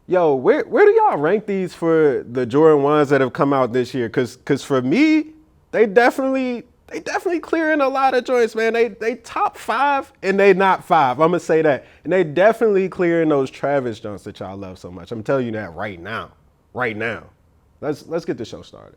Yo, where do y'all rank these for the Jordan 1s that have come out this year? Cause for me, they definitely clearing a lot of joints, man. They top five and they not five. I'm gonna say that. And they definitely clearing those Travis joints that y'all love so much. I'm telling you that right now. Right now. Let's get the show started.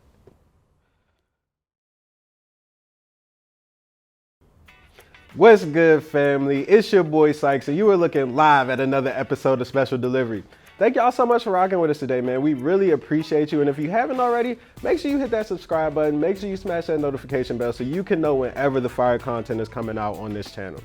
What's good, family? It's your boy Sykes, and you are looking live at another episode of Special Delivery. Thank y'all so much for rocking with us today, man. We really appreciate you. And if you haven't already, make sure you hit that subscribe button. Make sure you smash that notification bell so you can know whenever the fire content is coming out on this channel.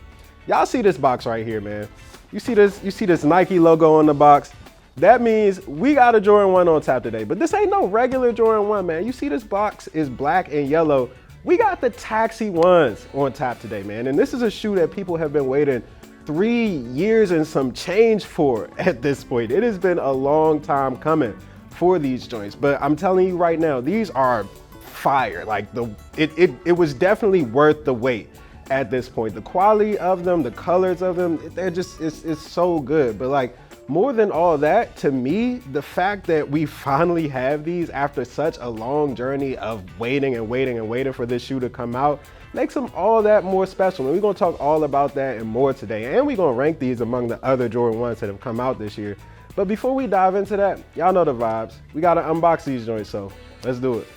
Y'all see this box right here, man. You see this Nike logo on the box? That means we got a Jordan 1 on tap today. But this ain't no regular Jordan 1, man. You see this box is black and yellow. We got the Taxi ones on tap today, man. And this is a shoe that people have been waiting 3 years and some change for at this point. It has been a long time coming for these joints, but I'm telling you right now, these are fire. Like it was definitely worth the wait at this point. The quality of them, the colors of them, they're just, it's so good. But like, more than all that, to me, the fact that we finally have these after such a long journey of waiting and waiting and waiting for this shoe to come out makes them all that more special. And we're gonna talk all about that and more today. And we're gonna rank these among the other Jordan 1s that have come out this year. But before we dive into that, y'all know the vibes. We gotta unbox these joints, so let's do it.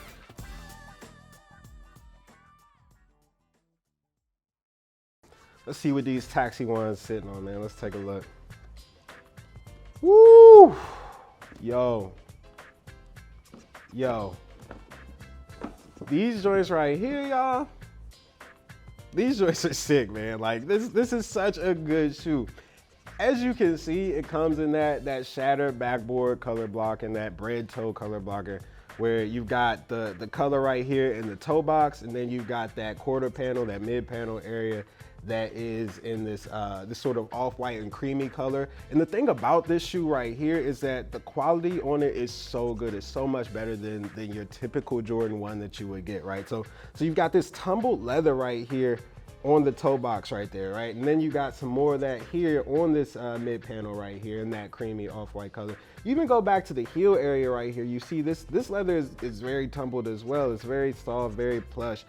Let's see what these Taxi ones sitting on, man. Let's take a look. Woo! Yo. These joints right here, y'all. These joints are sick, man. Like this is such a good shoe. As you can see, it comes in that shattered backboard color block and that bread toe color blocker, where you've got the color right here in the toe box, and then you've got that quarter panel, that mid panel area that is in this sort of off-white and creamy color. And the thing about this shoe right here is that the quality on it is so good. It's so much better than your typical Jordan 1 that you would get, right? So you've got this tumbled leather right here on the toe box right there, right? And then you got some more of that here on this mid panel right here in that creamy off-white color. You even go back to the heel area right here. You see this leather is very tumbled as well. It's very soft, very plush.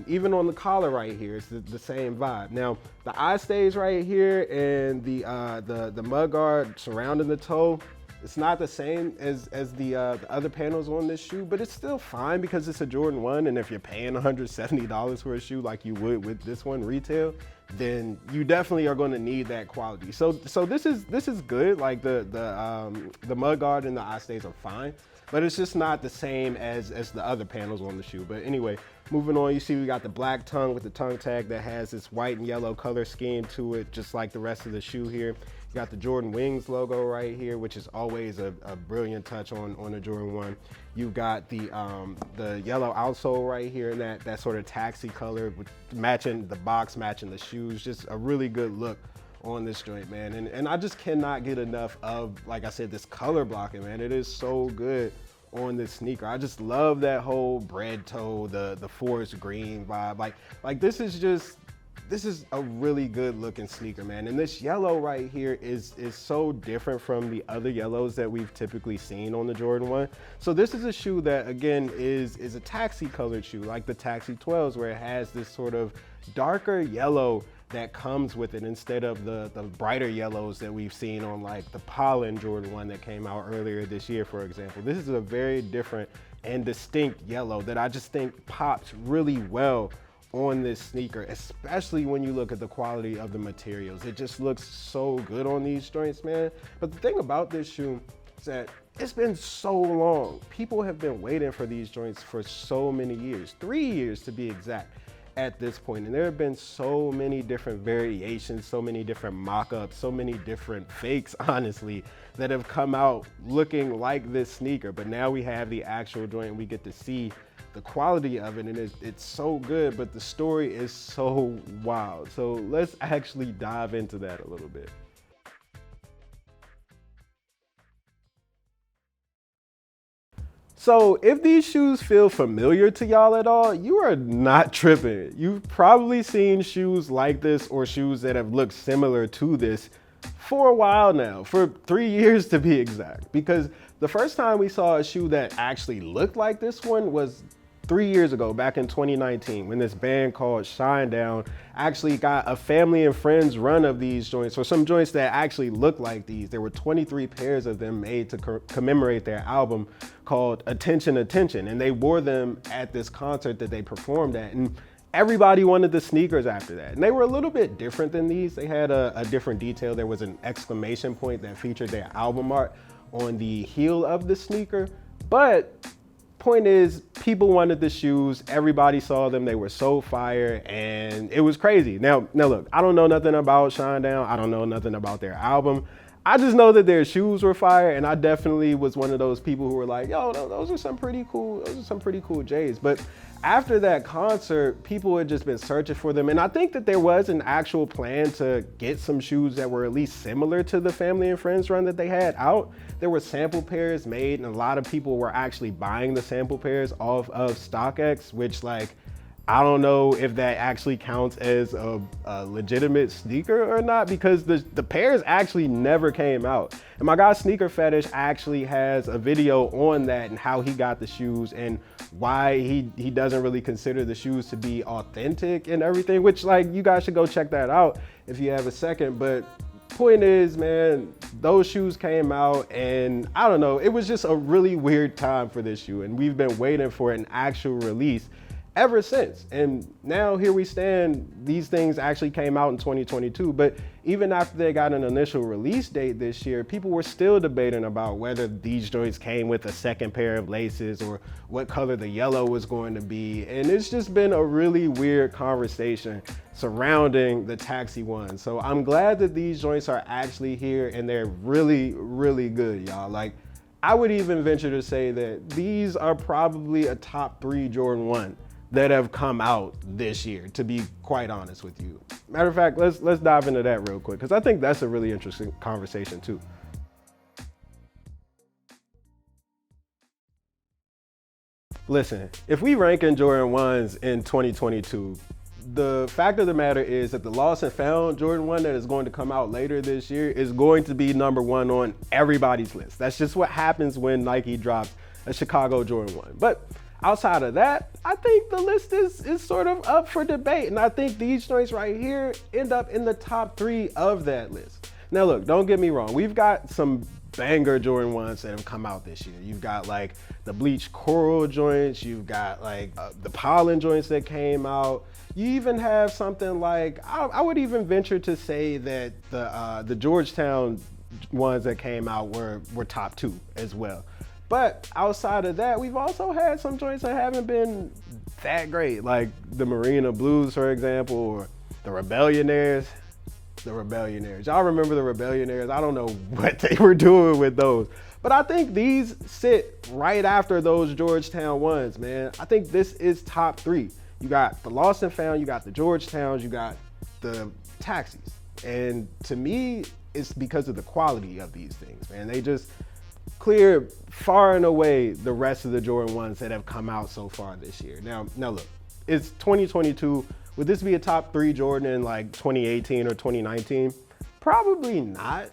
Even on the collar right here, it's the same vibe. Now, the eye stays right here and the mud guard surrounding the toe, it's not the same as the other panels on this shoe, but it's still fine because it's a Jordan 1, and if you're paying $170 for a shoe like you would with this one retail, then you definitely are going to need that quality. So this is good. Like the mud guard and the eye stays are fine, but it's just not the same as the other panels on the shoe. But anyway, moving on, you see we got the black tongue with the tongue tag that has this white and yellow color scheme to it, just like the rest of the shoe here. You got the Jordan Wings logo right here, which is always a brilliant touch on a Jordan 1. You've got the yellow outsole right here in that sort of taxi color, matching the box, matching the shoes. Just a really good look on this joint, man. And I just cannot get enough of, like I said, this color blocking, man. It is so good on this sneaker. I just love that whole bread toe, the forest green vibe. Like this is a really good looking sneaker, man. And this yellow right here is so different from the other yellows that we've typically seen on the Jordan 1. So this is a shoe that, again, is a taxi colored shoe, like the Taxi 12s, where it has this sort of darker yellow that comes with it instead of the brighter yellows that we've seen on like the Pollen Jordan 1 that came out earlier this year, for example. This is a very different and distinct yellow that I just think pops really well on this sneaker, especially when you look at the quality of the materials. It just looks so good on these joints, man. But the thing about this shoe is that it's been so long. People have been waiting for these joints for so many years, 3 years to be exact at this point. And there have been so many different variations, so many different mock-ups, so many different fakes, honestly, that have come out looking like this sneaker. But now we have the actual joint and we get to see the quality of it, and it's so good, but the story is so wild. So let's actually dive into that a little bit. So if these shoes feel familiar to y'all at all, you are not tripping. You've probably seen shoes like this or shoes that have looked similar to this for a while now, for 3 years to be exact, because the first time we saw a shoe that actually looked like this one was 3 years ago, back in 2019, when this band called Shinedown actually got a family and friends run of these joints, or some joints that actually look like these. There were 23 pairs of them made to commemorate their album called Attention, Attention, and they wore them at this concert that they performed at, and everybody wanted the sneakers after that. And they were a little bit different than these. They had a different detail. There was an exclamation point that featured their album art on the heel of the sneaker, but point is, people wanted the shoes, everybody saw them, they were so fire, and it was crazy. Now look, I don't know nothing about Shinedown, I don't know nothing about their album. I just know that their shoes were fire, and I definitely was one of those people who were like, yo, those are some pretty cool J's. But after that concert, people had just been searching for them, and I think that there was an actual plan to get some shoes that were at least similar to the family and friends run that they had out. There were sample pairs made, and a lot of people were actually buying the sample pairs off of StockX, which, like, I don't know if that actually counts as a legitimate sneaker or not, because the pairs actually never came out. And my guy Sneaker Fetish actually has a video on that and how he got the shoes and why he doesn't really consider the shoes to be authentic and everything, which, like, you guys should go check that out if you have a second. But point is, man, those shoes came out, and I don't know, it was just a really weird time for this shoe, and we've been waiting for an actual release ever since. And now here we stand, these things actually came out in 2022, but even after they got an initial release date this year, people were still debating about whether these joints came with a second pair of laces or what color the yellow was going to be. And it's just been a really weird conversation surrounding the Taxi ones. So I'm glad that these joints are actually here, and they're really, really good, y'all. Like, I would even venture to say that these are probably a top 3 Jordan 1 that have come out this year, to be quite honest with you. Matter of fact, let's dive into that real quick, because I think that's a really interesting conversation too. Listen, if we rank in Jordan 1s in 2022, the fact of the matter is that the lost and found Jordan 1 that is going to come out later this year is going to be #1 on everybody's list. That's just what happens when Nike drops a Chicago Jordan 1. But outside of that, I think the list is sort of up for debate, and I think these joints right here end up in the top 3 of that list. Now look, don't get me wrong, we've got some banger Jordan 1s that have come out this year. You've got like the bleached coral joints, you've got like the pollen joints that came out. You even have something like, I would even venture to say that the Georgetown ones that came out were top 2 as well. But outside of that, we've also had some joints that haven't been that great, like the Marina Blues, for example, or the Rebellionaires. Y'all remember the Rebellionaires? I don't know what they were doing with those. But I think these sit right after those Georgetown ones, man. I think this is top 3. You got the Lost and Found, you got the Georgetowns, you got the Taxis. And to me, it's because of the quality of these things, man. They just clear far and away the rest of the Jordan 1s that have come out so far this year. Now look, it's 2022. Would this be a top 3 Jordan in like 2018 or 2019? Probably not.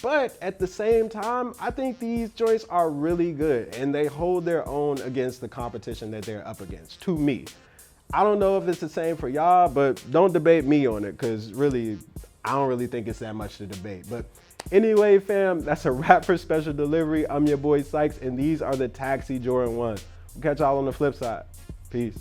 But at the same time, I think these joints are really good, and they hold their own against the competition that they're up against, to me. I don't know if it's the same for y'all, but don't debate me on it, because really, I don't really think it's that much to debate. But anyway, fam, that's a wrap for Special Delivery. I'm your boy Sykes, and these are the Taxi Jordan 1s. We'll catch y'all on the flip side. Peace.